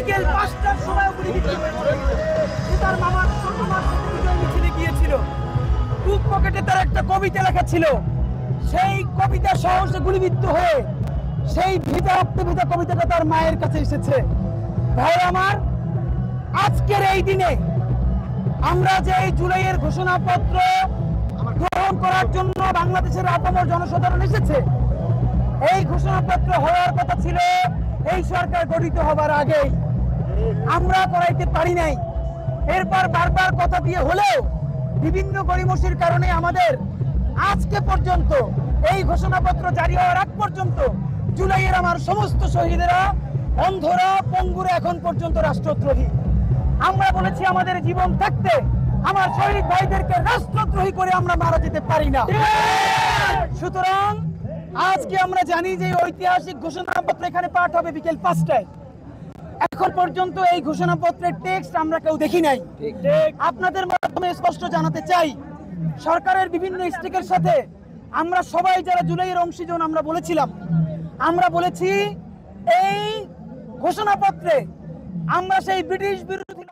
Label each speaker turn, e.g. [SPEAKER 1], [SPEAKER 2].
[SPEAKER 1] বিকেল 5টার সময় গুলিবিদ্ধ হয়েছে। তার মামার ছোট মার সাথে বিজয় মিছিলে গিয়েছিল। বুক পকেটে তার একটা কবিতা লেখা ছিল, সেই কবিতা সহ সে গুলিবিদ্ধ হয়ে সেই ভিটা কবিতাটা তার মায়ের কাছে এসেছে। ভাই আমার, আজকের এই দিনে আমরা যে এই জুলাইয়ের ঘোষণাপত্র গ্রহণ করার জন্য বাংলাদেশের আপামর জনসাধারণ এসেছে, এই ঘোষণাপত্র হওয়ার কথা ছিল এই সরকার গঠিত হবার আগেই। আমরা করাইতে পারি নাই। এরপর বারবার কথা দিয়ে হলেও বিভিন্ন গড়িমসির কারণে আমাদের আজকে পর্যন্ত এই ঘোষণাপত্র জারি হওয়ার আগ পর্যন্ত জুলাইয়ের আমার সমস্ত শহীদেরা, অন্ধরা, পঙ্গুরা এখন পর্যন্ত রাষ্ট্রদ্রোহী। আমরা বলেছি আমাদের জীবন থাকতে আমার শহীদ ভাইদেরকে রাষ্ট্রদ্রোহী করে আমরা মারা যেতে পারি না। সুতরাং আজকে আমরা জানি যে ঐতিহাসিক ঘোষণাপত্র এখানে পাঠ হবে বিকেল 5টায়। এখন পর্যন্ত এই ঘোষণাপত্রের টেক্সট আমরা কেউ দেখি নাই। আপনাদের মাধ্যমে স্পষ্ট জানাতে চাই, সরকারের বিভিন্ন স্টেকের সাথে আমরা সবাই যারা জুলাইয়ের অংশীজন আমরা বলেছিলাম, আমরা বলেছি এই ঘোষণাপত্রে আমরা সেই ব্রিটিশ বিরোধী